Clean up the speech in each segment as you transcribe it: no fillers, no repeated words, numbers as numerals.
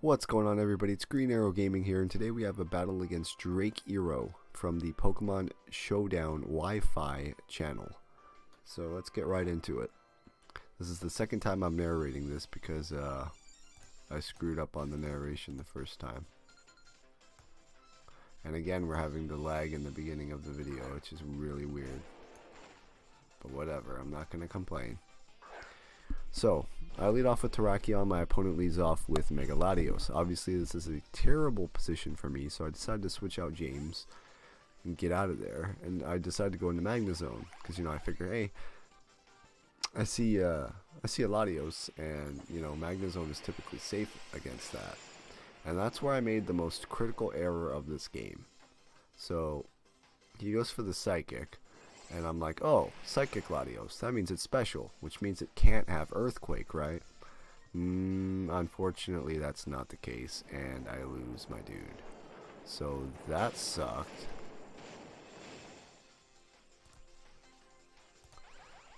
What's going on, everybody? It's Green Arrow Gaming here, and today we have a battle against Drakeero from the Pokemon Showdown Wi-Fi channel. So let's get right into it. This is the second time I'm narrating this because I screwed up on the narration the first time. And again, we're having the lag in the beginning of the video, which is really weird. But whatever, I'm not going to complain. So, I lead off with Drakeero, my opponent leads off with Mega Latios. Obviously, this is a terrible position for me, so I decided to switch out James and get out of there. And I decided to go into Magna Zone, because, I figure, hey, I see a Latios, and, Magna Zone is typically safe against that. And that's where I made the most critical error of this game. So, he goes for the Psychic. And I'm like, oh, Psychic Latios. That means it's special, which means it can't have Earthquake, right? Unfortunately, that's not the case, and I lose my dude. So that sucked.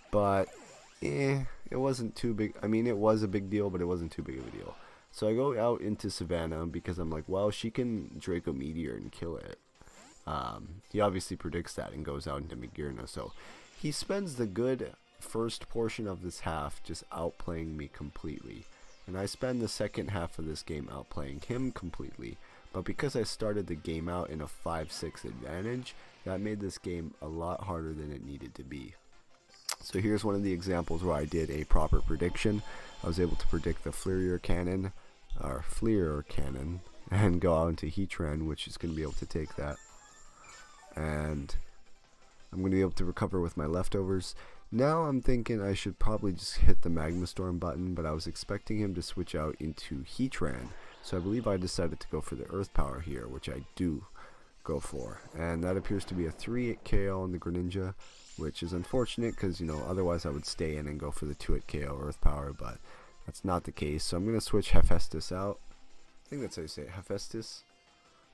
But, it wasn't too big. I mean, it was a big deal, but it wasn't too big of a deal. So I go out into Savannah because I'm like, well, she can Draco Meteor and kill it. He obviously predicts that and goes out into Magearna, so he spends the good first portion of this half just outplaying me completely, and I spend the second half of this game outplaying him completely. But because I started the game out in a 5-6 advantage, that made this game a lot harder than it needed to be. So here's one of the examples where I did a proper prediction. I was able to predict the Fleer Cannon, and go out into Heatran, which is going to be able to take that. And I'm going to be able to recover with my leftovers. Now I'm thinking I should probably just hit the Magma Storm button, but I was expecting him to switch out into Heatran. So I believe I decided to go for the Earth Power here, which I do go for. And that appears to be a 3-hit KO on the Greninja, which is unfortunate because, otherwise I would stay in and go for the 2-hit KO Earth Power, but that's not the case. So I'm going to switch Hephaestus out. I think that's how you say it, Hephaestus?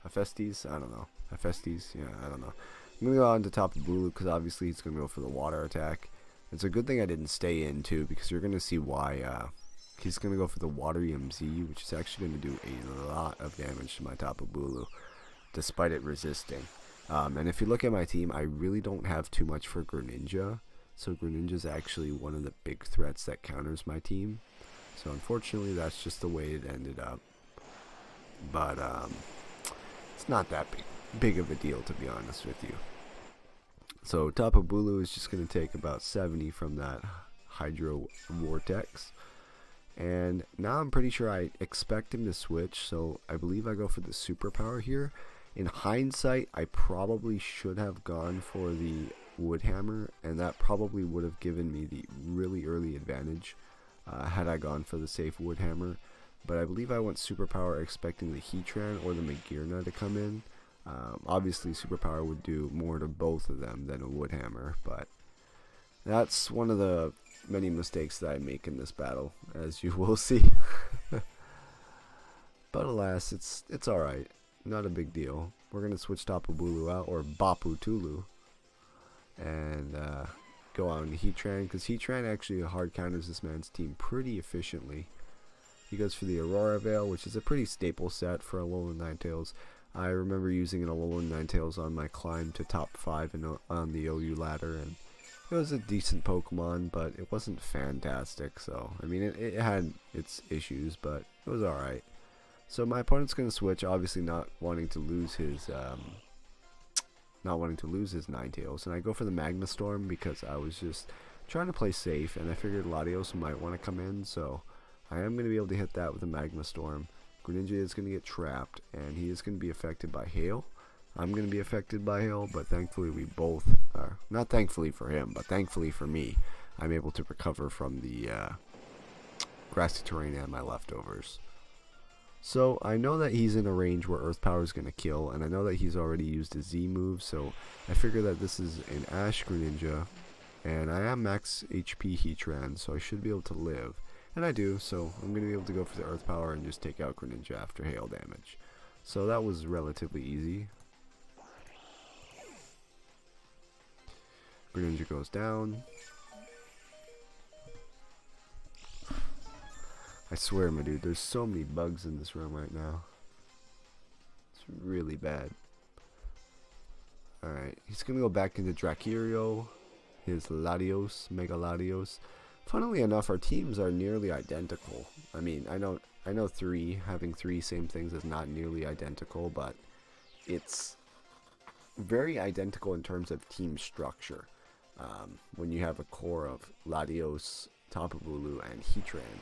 Hephaestus? I don't know. Hephaestus? Yeah, I don't know. I'm going to go on to Tapu Bulu because obviously he's going to go for the water attack. It's a good thing I didn't stay in too, because you're going to see why. He's going to go for the Water EMZ, which is actually going to do a lot of damage to my Tapu Bulu, despite it resisting. And if you look at my team, I really don't have too much for Greninja. So Greninja is actually one of the big threats that counters my team. So unfortunately, that's just the way it ended up. But, it's not that big of a deal, to be honest with you. So Tapu Bulu is just going to take about 70 from that Hydro Vortex. And now I'm pretty sure I expect him to switch, so I believe I go for the Superpower here. In hindsight, I probably should have gone for the Wood Hammer, and that probably would have given me the really early advantage had I gone for the safe Wood Hammer. But I believe I went Superpower expecting the Heatran or the Magearna to come in. Obviously, Superpower would do more to both of them than a Wood Hammer, but that's one of the many mistakes that I make in this battle, as you will see. But alas, it's alright. Not a big deal. We're going to switch Tapu Bulu out, or Bapu Tulu, and go out into Heatran, because Heatran actually hard counters this man's team pretty efficiently. He goes for the Aurora Veil, which is a pretty staple set for Alolan Ninetales. I remember using an Alolan Ninetales on my climb to top 5 on the OU ladder, and it was a decent Pokemon, but it wasn't fantastic. So, I mean, it had its issues, but it was alright. So my opponent's going to switch, obviously not wanting to lose his Ninetales, and I go for the Magna Storm because I was just trying to play safe, and I figured Latios might want to come in, so I am going to be able to hit that with a Magma Storm. Greninja is going to get trapped, and he is going to be affected by Hail. I'm going to be affected by Hail, but thankfully we both are. Not thankfully for him, but thankfully for me, I'm able to recover from the grassy terrain and my leftovers. So I know that he's in a range where Earth Power is going to kill, and I know that he's already used a Z move, so I figure that this is an Ash Greninja, and I am max HP Heatran, so I should be able to live. And I do, so I'm going to be able to go for the Earth Power and just take out Greninja after Hail damage. So that was relatively easy. Greninja goes down. I swear, my dude, there's so many bugs in this room right now. It's really bad. Alright, he's gonna go back into Drakeero, his Latios, Mega Latios. Funnily enough, our teams are nearly identical. I mean, I know having three same things is not nearly identical, but it's very identical in terms of team structure. When you have a core of Latios, Tapu Bulu, and Heatran.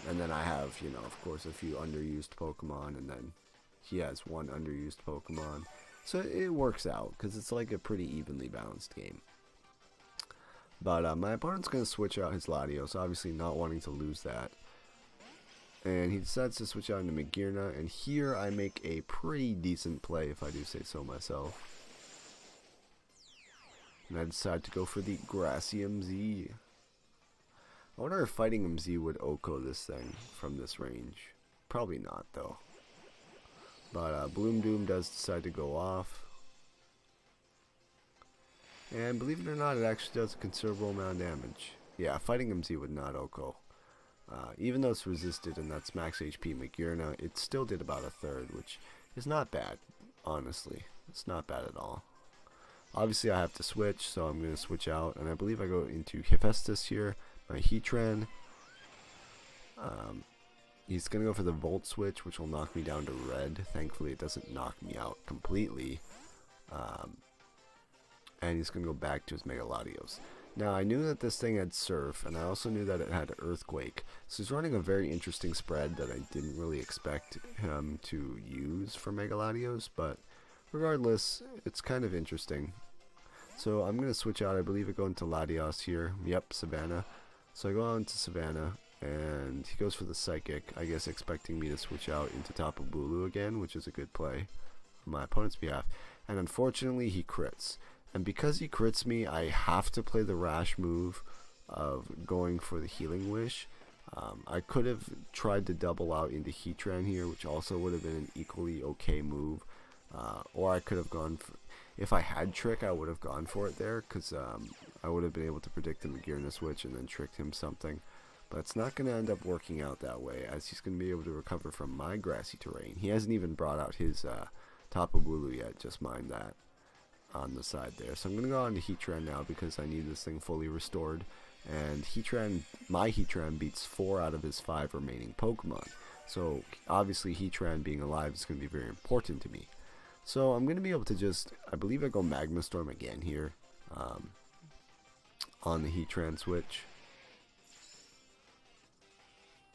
And then I have, you know, of course, a few underused Pokemon, and then he has one underused Pokemon. So it works out, because it's like a pretty evenly balanced game. But my opponent's going to switch out his Latios, obviously not wanting to lose that. And he decides to switch out into Magearna, and here I make a pretty decent play, if I do say so myself. And I decide to go for the Grassy MZ. I wonder if fighting MZ would OHKO this thing from this range. Probably not, though. But Bloom Doom does decide to go off. And believe it or not, it actually does a considerable amount of damage. Yeah, fighting MZ would not OHKO. Even though it's resisted and that's max HP Magearna, it still did about a third, which is not bad, honestly. It's not bad at all. Obviously, I have to switch, so I'm going to switch out. And I believe I go into Hephaestus here, my Heatran. He's going to go for the Volt Switch, which will knock me down to red. Thankfully, it doesn't knock me out completely. And he's going to go back to his Mega Latios. Now, I knew that this thing had Surf, and I also knew that it had Earthquake. So he's running a very interesting spread that I didn't really expect him to use for Mega Latios. But regardless, it's kind of interesting. So I'm going to switch out. I believe I go into Latios here. Yep, Savannah. So I go on to Savannah. And he goes for the Psychic, I guess expecting me to switch out into Tapu Bulu again, which is a good play on my opponent's behalf. And unfortunately, he crits. And because he crits me, I have to play the rash move of going for the Healing Wish. I could have tried to double out into Heatran here, which also would have been an equally okay move. Or I could have gone for... If I had Trick, I would have gone for it there, because I would have been able to predict the Magearna switch and then tricked him something. But it's not going to end up working out that way, as he's going to be able to recover from my grassy terrain. He hasn't even brought out his Tapu Bulu yet, just mind that on the side there. So I'm going to go on to Heatran now because I need this thing fully restored. And Heatran, my Heatran beats 4 out of his 5 remaining Pokemon. So obviously Heatran being alive is going to be very important to me. So I'm going to be able to just, I believe I go Magma Storm again here on the Heatran switch.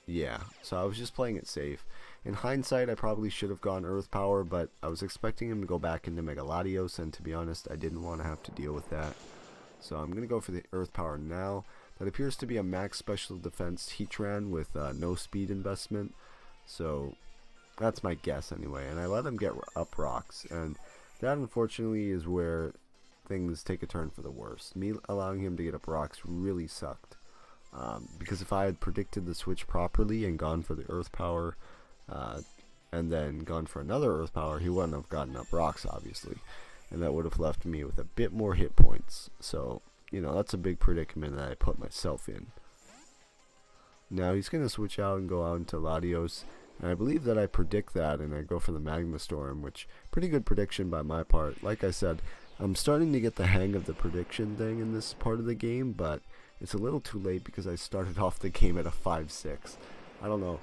Yeah, so I was just playing it safe. In hindsight, I probably should have gone Earth Power, but I was expecting him to go back into Mega Latios, and to be honest, I didn't want to have to deal with that. So I'm going to go for the Earth Power now. That appears to be a max special defense Heatran with no speed investment. So that's my guess anyway. And I let him get up rocks, and that unfortunately is where things take a turn for the worst. Me allowing him to get up rocks really sucked. Because if I had predicted the switch properly and gone for the Earth Power, and then gone for another Earth Power, he wouldn't have gotten up rocks, obviously. And that would have left me with a bit more hit points. So, you know, that's a big predicament that I put myself in. Now, he's going to switch out and go out into Latios. And I believe that I predict that, and I go for the Magma Storm, which, pretty good prediction by my part. Like I said, I'm starting to get the hang of the prediction thing in this part of the game, but it's a little too late because I started off the game at a 5-6. I don't know.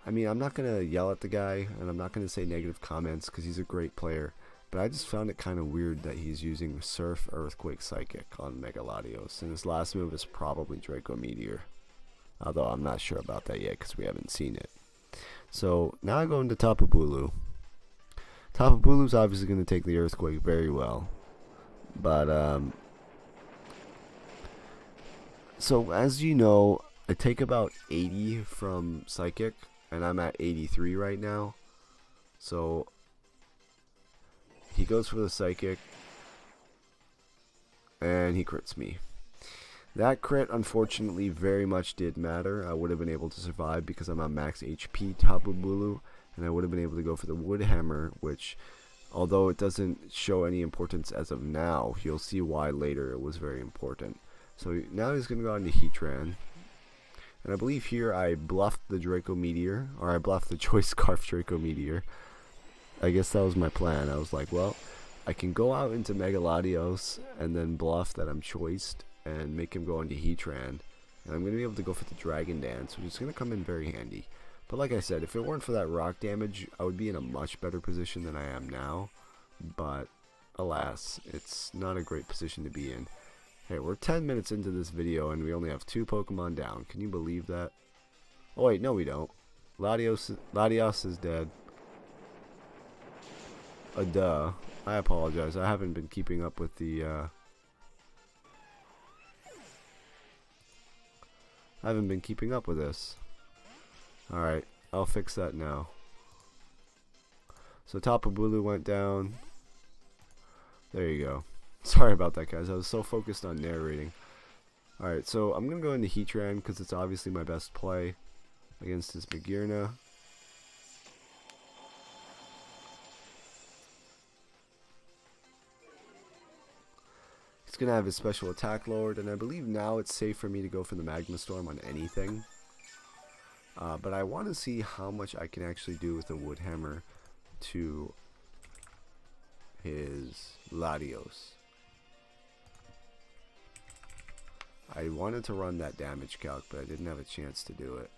I mean, I'm not going to yell at the guy, and I'm not going to say negative comments because he's a great player. But I just found it kind of weird that he's using Surf, Earthquake, Psychic on Mega Latios. And his last move is probably Draco Meteor. Although I'm not sure about that yet because we haven't seen it. So now I go into Tapu Bulu. Tapu Bulu's obviously going to take the Earthquake very well. But, so as you know, I take about 80 from Psychic, and I'm at 83 right now. So he goes for the Psychic, and he crits me. That crit, unfortunately, very much did matter. I would have been able to survive because I'm on max HP Tapu Bulu, and I would have been able to go for the Wood Hammer, which, although it doesn't show any importance as of now, you'll see why later it was very important. So now he's going to go on to Heatran. And I believe here I bluffed the Draco Meteor, or I bluffed the Choice Scarf Draco Meteor. I guess that was my plan. I was like, well, I can go out into Mega Latios and then bluff that I'm choiced and make him go into Heatran. And I'm going to be able to go for the Dragon Dance, which is going to come in very handy. But like I said, if it weren't for that rock damage, I would be in a much better position than I am now. But alas, it's not a great position to be in. Hey, we're 10 minutes into this video and we only have 2 Pokemon down. Can you believe that? Oh wait, no we don't. Latios is dead. Duh. I apologize. I haven't been keeping up with the I haven't been keeping up with this. Alright, I'll fix that now. So Tapu Bulu went down. There you go. Sorry about that, guys. I was so focused on narrating. Alright, so I'm going to go into Heatran because it's obviously my best play against his Magearna. He's going to have his special attack lowered, and I believe now it's safe for me to go for the Magma Storm on anything. But I want to see how much I can actually do with the Wood Hammer to his Latios. I wanted to run that damage calc, but I didn't have a chance to do it.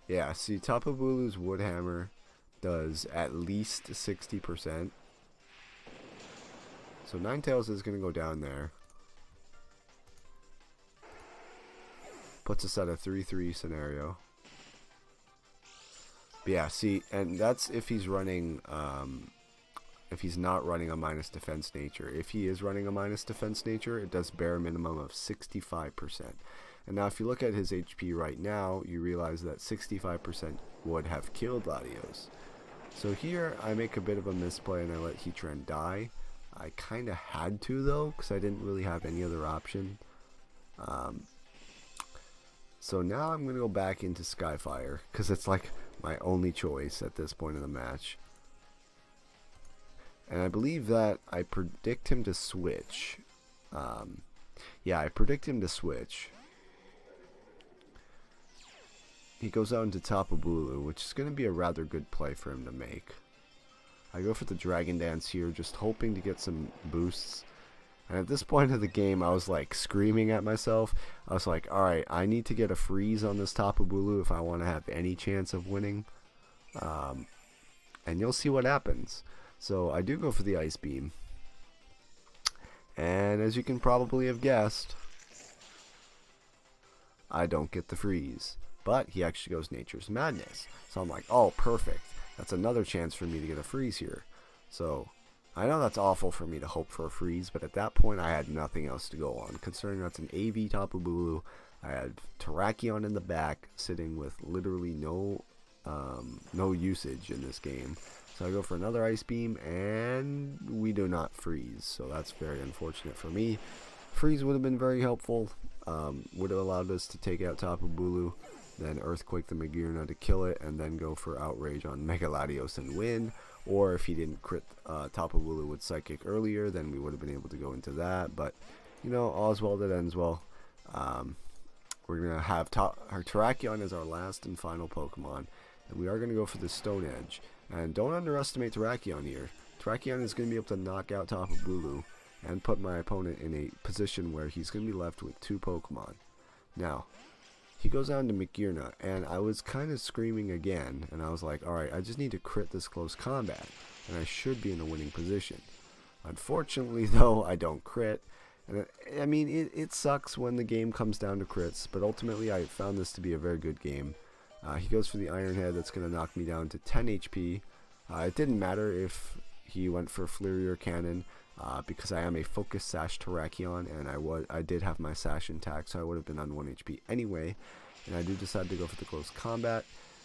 Yeah, see, Tapu Bulu's Wood Hammer does at least 60%. So Ninetales is going to go down there. Puts us at a 3-3 scenario. But yeah, see, and that's if he's running, if he's not running a minus defense nature. If he is running a minus defense nature, it does bare minimum of 65%. And now if you look at his HP right now, you realize that 65% would have killed Latios. So here I make a bit of a misplay and I let Heatran die. I kind of had to though, because I didn't really have any other option. So now I'm going to go back into Skyfire, because it's like my only choice at this point in the match. And I believe that I predict him to switch. Yeah, I predict him to switch. He goes out into Tapu Bulu, which is going to be a rather good play for him to make. I go for the Dragon Dance here, just hoping to get some boosts. And at this point of the game, I was like screaming at myself. I was like, alright, I need to get a freeze on this Tapu Bulu if I want to have any chance of winning. And you'll see what happens. So I do go for the Ice Beam. And as you can probably have guessed, I don't get the freeze. But he actually goes Nature's Madness. So I'm like, oh, perfect. That's another chance for me to get a freeze here. So I know that's awful for me to hope for a freeze, but at that point I had nothing else to go on. Considering that's an AV Tapu Bulu, I had Terrakion in the back, sitting with literally no usage in this game. So I go for another Ice Beam, and we do not freeze. So that's very unfortunate for me. Freeze would have been very helpful. Would have allowed us to take out Tapu Bulu, then Earthquake the Magearna to kill it, and then go for Outrage on Mega Latios and win. Or if he didn't crit Tapu Bulu with Psychic earlier, then we would have been able to go into that. But, you know, all's well that ends well. We're going to have our Terrakion as our last and final Pokemon. And we are going to go for the Stone Edge. And don't underestimate Terrakion here. Terrakion is going to be able to knock out Tapu Bulu and put my opponent in a position where he's going to be left with 2 Pokemon. Now, he goes down to Magearna, and I was kind of screaming again, and I was like, alright, I just need to crit this close combat, and I should be in a winning position. Unfortunately, though, I don't crit, and I mean, it sucks when the game comes down to crits, but ultimately I found this to be a very good game. He goes for the Iron Head, that's going to knock me down to 10 HP. It didn't matter if he went for Flurry or Cannon, because I am a Focus Sash Terrakion, and I did have my Sash intact, so I would have been on 1 HP anyway. And I do decide to go for the close combat.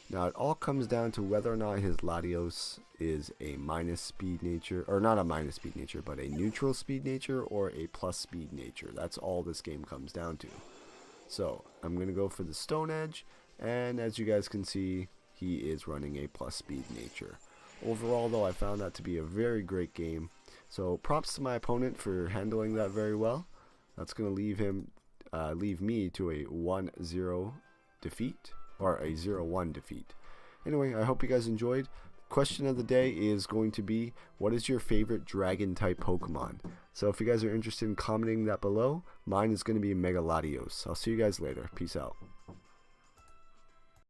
Now it all comes down to whether or not his Latios is a minus speed nature, or not a minus speed nature, but a neutral speed nature or a plus speed nature. That's all this game comes down to. So I'm going to go for the Stone Edge, and as you guys can see, he is running a plus speed nature. Overall though, I found that to be a very great game. So props to my opponent for handling that very well. That's going to leave me to a 1-0 defeat, or a 0-1 defeat. Anyway, I hope you guys enjoyed. Question of the day is going to be, what is your favorite dragon type Pokemon? So if you guys are interested in commenting that below, mine is going to be Megaladios. I'll see you guys later. Peace out.